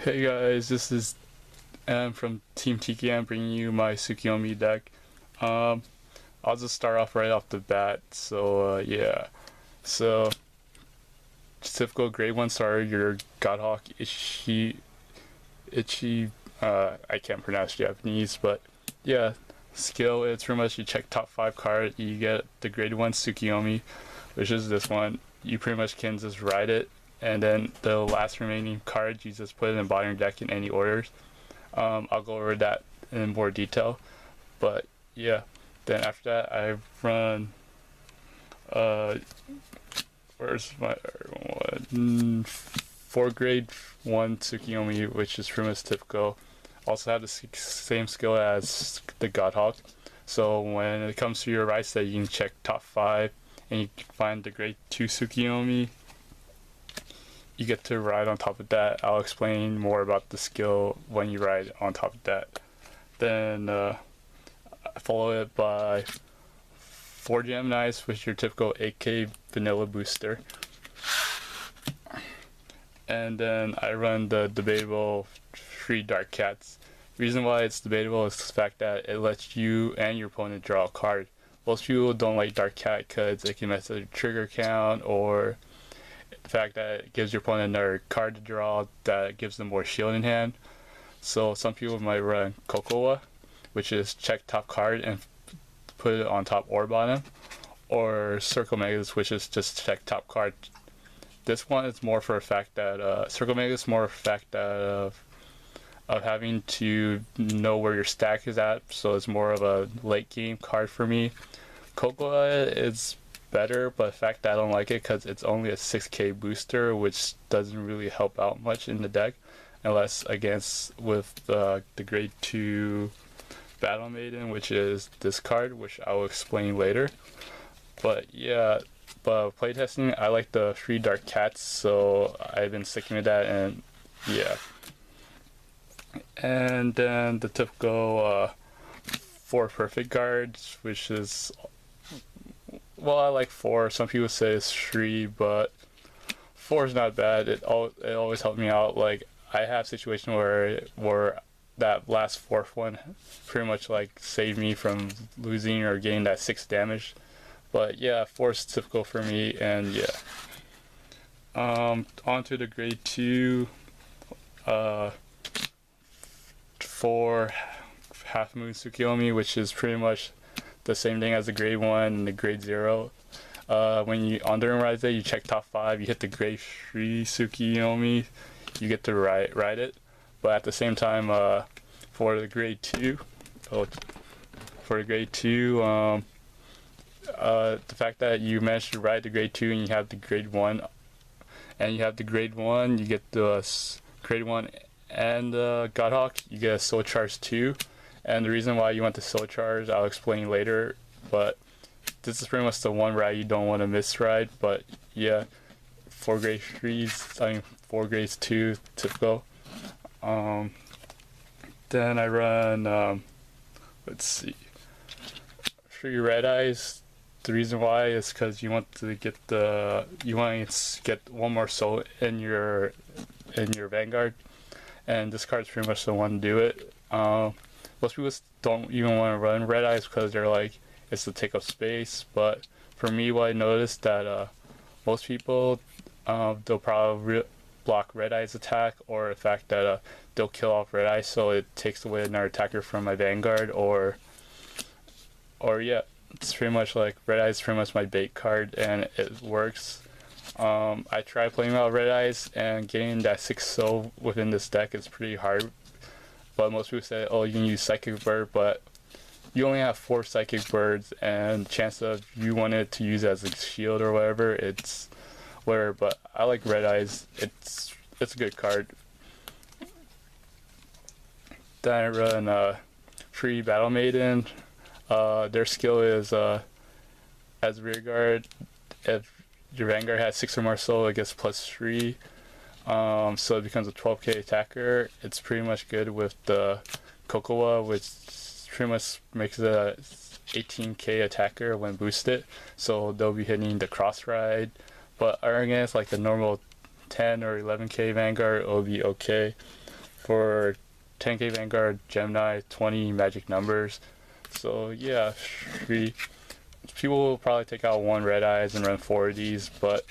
Hey guys, this is M from Team TKM bringing you my Tsukuyomi deck. Um, I'll just start off right off the bat. Yeah. So, typical grade 1 starter, your Godhawk I can't pronounce Japanese, but yeah. Skill, it's pretty much you check top 5 card, you get the grade 1 Tsukuyomi, which is this one. You pretty much can just ride it, and then the last remaining cards, you just put it in bottom deck in any orders. I'll go over that in more detail, but yeah. Then after that, I run. Where's my one? For grade 1 Tsukuyomi, which is pretty much typical. Also have the same skill as the Godhawk. So when it comes to your right set, you can check top 5, and you find the grade 2 Tsukuyomi. You get to ride on top of that. I'll explain more about the skill when you ride on top of that. Then I follow it by 4 Geminis, which is your typical 8K vanilla booster. And then I run the debatable 3 Dark Cats. The reason why it's debatable is the fact that it lets you and your opponent draw a card. Most people don't like Dark Cat because it can mess up your trigger count, or the fact that it gives your opponent another card to draw that gives them more shield in hand. So some people might run Kokowa, which is check top card and put it on top or bottom, or Circle Megas, which is just check top card. This one is more for a fact that Circle Megas is more for a fact that of having to know where your stack is at, so it's more of a late game card for me. Kokoa is better, but the fact that I don't like it because it's only a 6k booster, which doesn't really help out much in the deck, unless against with the grade 2 Battle Maiden, which is this card, which I will explain later. But yeah, but playtesting, I like the 3 Dark Cats, so I've been sticking with that, and yeah. And then the typical 4 perfect guards, which is, well, I like 4. Some people say it's 3, but 4 is not bad. It always helped me out. Like, I have situations where that last 4th one pretty much like saved me from losing or getting that 6 damage. But yeah, 4 is typical for me, and yeah. On to the grade 2 for Half Moon Tsukuyomi, which is pretty much the same thing as the grade 1 and the grade 0. When you underrise it, you check top 5, you hit the grade 3 Tsukuyomi, you get to ride it. But at the same time, for the grade 2, the fact that you managed to ride the grade 2 and you have the grade 1, you get the grade 1 and Godhawk, you get a Soul Charge 2. And the reason why you want the Soul Charge, I'll explain later, but this is pretty much the one ride you don't want to miss ride. But yeah, 4 grade 3s, 4 grades 2, typical. Then I run, let's see, 3 Red Eyes. The reason why is because you want to get one more soul in your Vanguard, and this card's pretty much the one to do it. Most people don't even want to run Red Eyes because they're like, it's to take up space. But for me, what I noticed that most people, they'll probably block Red Eyes attack, or the fact that they'll kill off Red Eyes, so it takes away another attacker from my Vanguard, or yeah, it's pretty much like Red Eyes is pretty much my bait card, and it works. I tried playing out Red Eyes, and getting that 6 soul within this deck is pretty hard. But most people say, oh, you can use Psychic Bird, but you only have 4 Psychic Birds, and the chance of you wanted to use it as a shield or whatever, it's whatever. But I like Red Eyes. It's a good card. Then I run 3 Battle Maiden. Their skill is as rear guard. If your Vanguard has 6 or more soul, it gets +3. So it becomes a 12k attacker. It's pretty much good with the Kokowa, which pretty much makes it a 18k attacker when boosted. So they'll be hitting the cross ride. But against like the normal 10 or 11k Vanguard, it'll be okay. for 10k Vanguard, Gemini, 20 magic numbers. So yeah, people will probably take out 1 Red Eyes and run 4 of these, but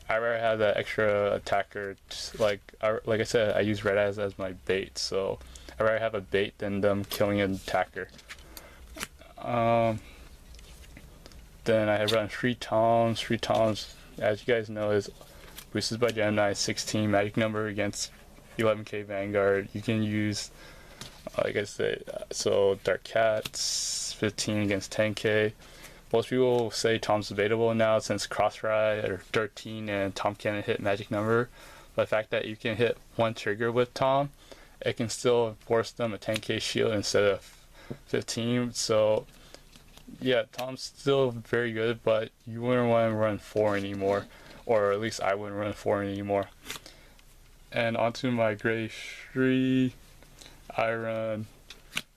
I rather have that extra attacker. Like I said, I use Red Eyes as my bait, so I rather have a bait than them killing an attacker. Then I run 3 Toms. 3 Toms, as you guys know, is boosted by Gemini, 16 magic number against 11k Vanguard. You can use, like I said, so Dark Cats, 15 against 10k. Most people say Tom's debatable now since Cross Ride are 13 and Tom can't hit magic number. But the fact that you can hit 1 trigger with Tom, it can still force them a 10k shield instead of 15. So yeah, Tom's still very good, but you wouldn't want to run 4 anymore. Or at least I wouldn't run 4 anymore. And onto my Grade 3, I run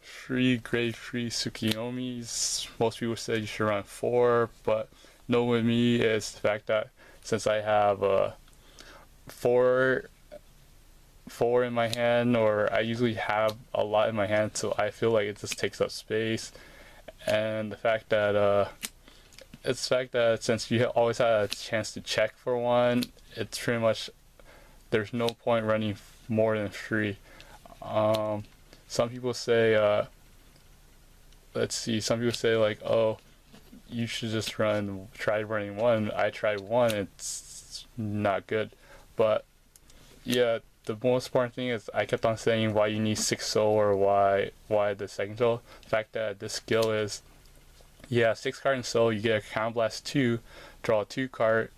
3 Grade 3 Tsukuyomis. Most people say you should run 4, but no, with me is the fact that since I have 4 in my hand, or I usually have a lot in my hand, so I feel like it just takes up space. And the fact that since you always have a chance to check for 1, it's pretty much there's no point running more than 3. Some people say, some people say like, oh, you should just try running 1. I tried 1, it's not good. But yeah, the most important thing is I kept on saying why you need 6 soul or why the second soul. The fact that this skill is, 6 card in soul, you get a Counter Blast 2, draw 2 card,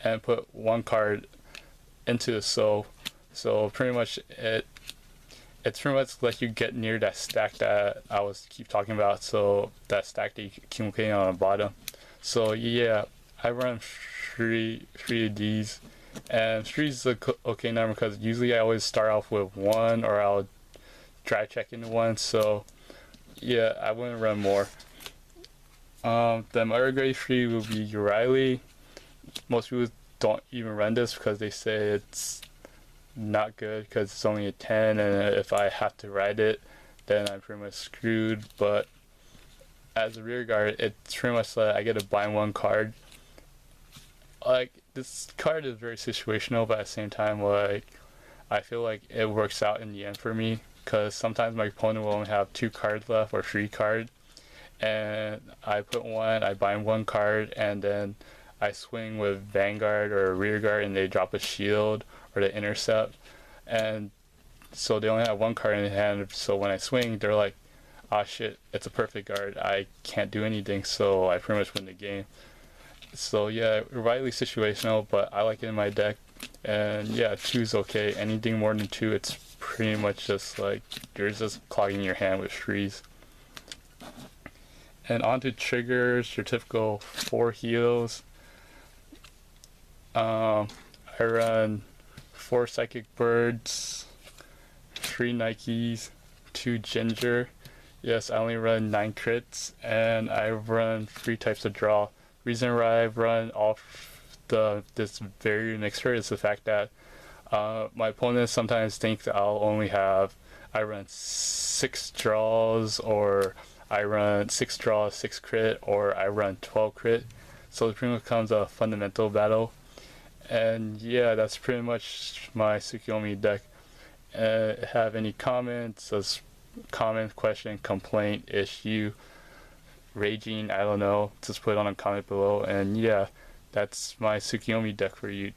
and put 1 card into the soul. So pretty much it's pretty much let you get near that stack that I was keep talking about. So that stack that you accumulate on the bottom. So yeah, I run 3 of these, and 3 is a okay number because usually I always start off with 1 or I'll dry check into 1. So yeah, I wouldn't run more. Then my other Grade 3 will be Riley. Most people don't even run this because they say it's not good because it's only a 10, and if I have to ride it, then I'm pretty much screwed. But as a rear guard, it's pretty much like I get to bind 1 card. Like, this card is very situational, but at the same time, like, I feel like it works out in the end for me because sometimes my opponent will only have 2 cards left or 3 cards, and I put 1, I bind 1 card, and then I swing with Vanguard or rear guard and they drop a shield or they intercept, and so they only have 1 card in hand. So when I swing, they're like, ah shit, it's a perfect guard, I can't do anything, so I pretty much win the game. So yeah, Riley's situational, but I like it in my deck. And yeah, 2 is okay. Anything more than 2, it's pretty much just like you're just clogging your hand with 3s. And on to triggers, your typical 4 heals. I run 4 Psychic Birds, 3 Nikes, 2 Ginger. Yes, I only run 9 crits, and I run 3 types of draw. Reason why I run off this very mixture is the fact that my opponents sometimes think that I run 6 draws, or I run 6 draws, 6 crit, or I run 12 crit. So it pretty much becomes a fundamental battle. And yeah, that's pretty much my Tsukuyomi deck. Have any comments, comment, question, complaint, issue, raging, I don't know, just put it on a comment below. And yeah, that's my Tsukuyomi deck for you.